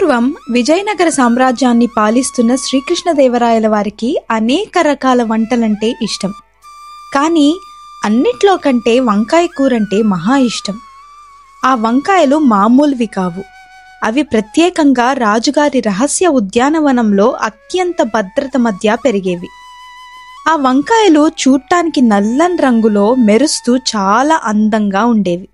పూర్వం విజయనగర సామ్రాజ్యాన్ని పాలిస్తున్న శ్రీకృష్ణదేవరాయల వారికి అనేక రకాల వంటలంటే ఇష్టం. కానీ అన్నిట్లో కంటే వంకాయ కూరంటే మహా ఇష్టం. ఆ వంకాయలు మామూలువి కావు. అవి ప్రత్యేకంగా రాజుగారి రహస్య ఉద్యానవనంలో అత్యంత భద్రత మధ్య పెరిగేవి. ఆ వంకాయలు చూడ్డానికి నల్లని రంగులో మెరుస్తూ చాలా అందంగా ఉండేవి.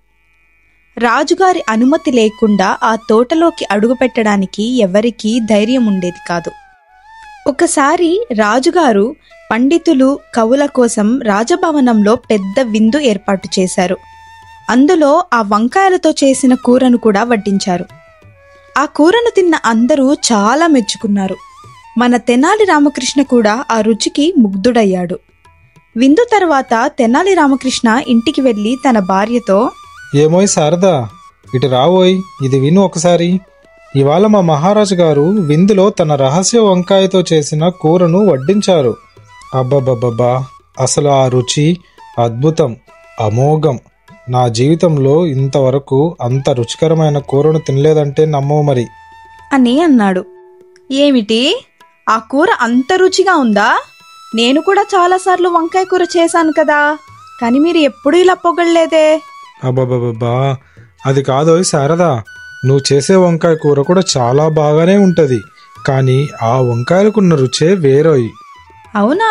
రాజుగారి అనుమతి లేకుండా ఆ తోటలోకి అడుగుపెట్టడానికి ఎవరికీ ధైర్యం ఉండేది కాదు. ఒకసారి రాజుగారు పండితులు, కవుల కోసం రాజభవనంలో పెద్ద విందు ఏర్పాటు చేశారు. అందులో ఆ వంకాయలతో చేసిన కూరను కూడా వడ్డించారు. ఆ కూరను తిన్న అందరూ చాలా మెచ్చుకున్నారు. మన తెనాలి రామకృష్ణ కూడా ఆ రుచికి ముగ్ధుడయ్యాడు. విందు తర్వాత తెనాలి రామకృష్ణ ఇంటికి వెళ్లి తన భార్యతో, ఏమోయ్ శారదా, ఇటు రావోయ్, ఇది విను ఒకసారి. ఇవాళ మా మహారాజు గారు విందులో తన రహస్య వంకాయతో చేసిన కూరను వడ్డించారు. అబ్బబ్బబ్బబ్బా, అసలు ఆ రుచి అద్భుతం, అమోఘం. నా జీవితంలో ఇంతవరకు అంత రుచికరమైన కూరను తినలేదంటే నమ్మవు మరి అని అన్నాడు. ఏమిటి, ఆ కూర అంత రుచిగా ఉందా? నేను కూడా చాలాసార్లు వంకాయ కూర చేశాను కదా, కానీ మీరు ఎప్పుడూ ఇలా పొగళ్లేదే. అబ్బబ్బబ్బా, అది కాదోయ్ శారదా, నువ్వు చేసే వంకాయ కూర కూడా చాలా బాగానే ఉంటది, కానీ ఆ వంకాయలకున్న రుచే వేరోయ్. అవునా?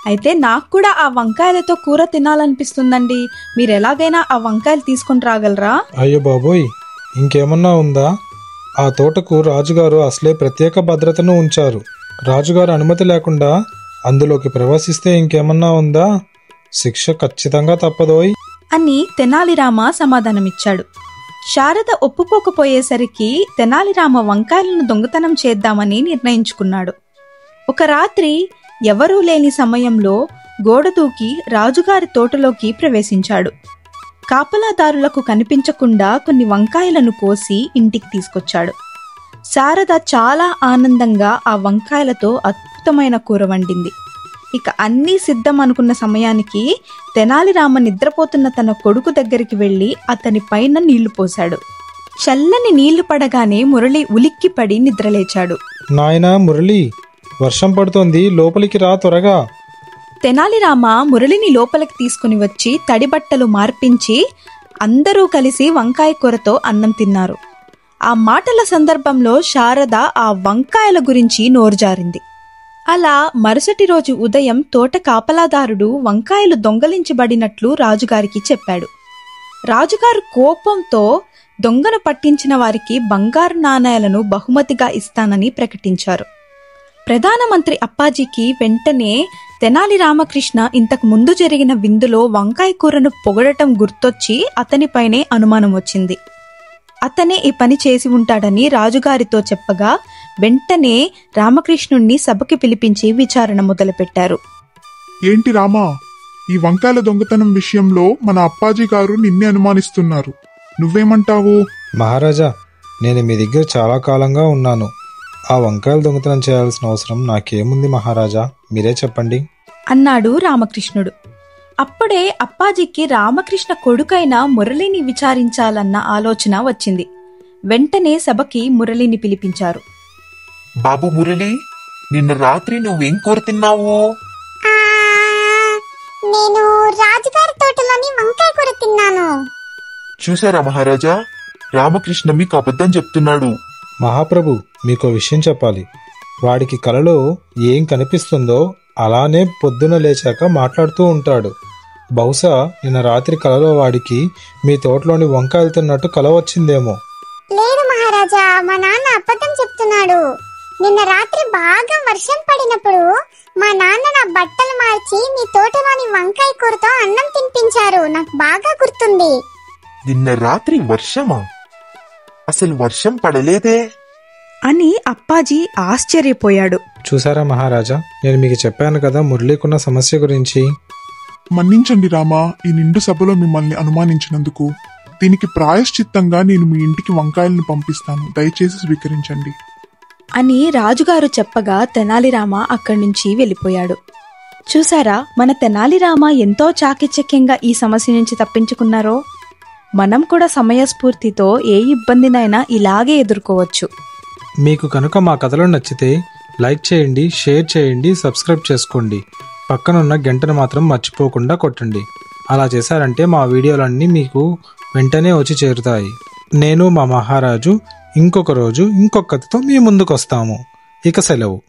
అయితే నాకు కూడా ఆ వంకాయలతో కూర తినాలనిపిస్తుందండి. మీరు ఎలాగైనా ఆ వంకాయలు తీసుకుని రాగలరా? అయ్యో బాబోయ్, ఇంకేమన్నా ఉందా? ఆ తోటకు రాజుగారు అసలే ప్రత్యేక భద్రతను ఉంచారు. రాజుగారు అనుమతి లేకుండా అందులోకి ప్రవేశిస్తే ఇంకేమన్నా ఉందా? శిక్ష ఖచ్చితంగా తప్పదోయ్ అని తెనాలిరామ సమాధానమిచ్చాడు. శారద ఒప్పుకోకపోయేసరికి తెనాలిరామ వంకాయలను దొంగతనం చేద్దామని నిర్ణయించుకున్నాడు. ఒక రాత్రి ఎవరూ లేని సమయంలో గోడ దూకి రాజుగారి తోటలోకి ప్రవేశించాడు. కాపలాదారులకు కనిపించకుండా కొన్ని వంకాయలను కోసి ఇంటికి తీసుకొచ్చాడు. శారద చాలా ఆనందంగా ఆ వంకాయలతో అద్భుతమైన కూర వండింది. ఇక అన్నీ సిద్ధం అనుకున్న సమయానికి తెనాలిరామ నిద్రపోతున్న తన కొడుకు దగ్గరికి వెళ్లి అతని పైన నీళ్లు పోశాడు. చల్లని నీళ్లు పడగానే మురళి ఉలిక్కిపడి నిద్రలేచాడు. నాయనా మురళి, వర్షం పడుతోంది, లోపలికి రా త్వరగా. తెనాలిరామ మురళిని లోపలికి తీసుకుని వచ్చి తడిబట్టలు మార్పించి అందరూ కలిసి వంకాయ కూరతో అన్నం తిన్నారు. ఆ మాటల సందర్భంలో శారద ఆ వంకాయల గురించి నోరుజారింది. అలా మరుసటి రోజు ఉదయం తోట కాపలాదారుడు వంకాయలు దొంగలించబడినట్లు రాజుగారికి చెప్పాడు. రాజుగారు కోపంతో దొంగను పట్టించిన వారికి బంగారు నాణేలను బహుమతిగా ఇస్తానని ప్రకటించారు. ప్రధానమంత్రి అప్పాజీకి వెంటనే తెనాలి రామకృష్ణ ఇంతకు ముందు జరిగిన విందులో వంకాయ కూరను పొగడటం గుర్తొచ్చి అతనిపైనే అనుమానం వచ్చింది. అతనే ఈ పని చేసి ఉంటాడని రాజుగారితో చెప్పగా వెంటనే రామకృష్ణుణ్ణి సభకి పిలిపించి విచారణ మొదలుపెట్టారు. ఏంటి రామా, ఈ వంకాయల దొంగతనం విషయంలో మన అప్పాజీ గారు నిన్నే అనుమానిస్తున్నారు. నువ్వేమంటావు? మహారాజా, నేను మీ దగ్గర చాలా కాలంగా ఉన్నాను. ఆ వంకాయలు దొంగతనం చేయాల్సిన అవసరం నాకేముంది మహారాజా, మీరే చెప్పండి అన్నాడు రామకృష్ణుడు. అప్పుడే అప్పాజీకి రామకృష్ణ కొడుకైన మురళిని విచారించాలన్న ఆలోచన వచ్చింది. వెంటనే సభకి మురళిని పిలిపించారు. బాబు మురళి, నిన్న రాత్రి నువ్వేం కూర తిన్నావు? నేను రాజుగారి తోటలోని వంకాయ కూర తిన్నాను. చూసారా మహారాజా, రామకృష్ణ మీకు అబద్ధం చెప్తున్నాడు. మహాప్రభు, మీకో విషయం చెప్పాలి. వాడికి కలలో ఏం కనిపిస్తుందో అలానే పొద్దున లేచాక మాట్లాడుతూ ఉంటాడు. బహుశా నిన్న రాత్రి కలలో వాడికి మీ తోటలోని వంకాయలు తిన్నట్టు కల వచ్చిందేమో. లేదు మహారాజా, మా నాన్న అబద్ధం చెప్తున్నాడు. నిన్న రాత్రి బాగా వర్షం పడినప్పుడు మా నాన్న నా బట్టలు మార్చి మీ తోటలోని వంకాయ కూరతో అన్నం తినిపించారు. నాకు బాగా గుర్తుంది. నిన్న రాత్రి వర్షమా? అసలు వర్షం పడలేదే అని అప్పాజీ ఆశ్చర్యపోయాడు. చూసారా మహారాజా, నేను మీకు చెప్పాను కదా మురళీకున్న సమస్య గురించి. మన్నించండి రామా, ఈ నిండు సభలో మిమ్మల్ని అనుమానించినందుకు. దీనికి ప్రాయశ్చిత్తంగా నేను మీ ఇంటికి వంకాయలను పంపిస్తాను, దయచేసి స్వీకరించండి అని రాజుగారు చెప్పగా తెనాలిరామ అక్కడి నుంచి వెళ్ళిపోయాడు. చూసారా, మన తెనాలిరామ ఎంతో చాకచక్యంగా ఈ సమస్య నుంచి తప్పించుకున్నారో. మనం కూడా సమయస్ఫూర్తితో ఏ ఇబ్బందినైనా ఇలాగే ఎదుర్కోవచ్చు. మీకు కనుక మా కథలు నచ్చితే లైక్ చేయండి, షేర్ చేయండి, సబ్స్క్రైబ్ చేసుకోండి. పక్కనున్న గంటను మాత్రం మర్చిపోకుండా కొట్టండి. అలా చేశారంటే మా వీడియోలన్నీ మీకు వెంటనే వచ్చి చేరుతాయి. నేను మా మహారాజు ఇంకొక రోజు ఇంకొక కథతో మీ ముందుకు వస్తాము. ఇక సెలవు.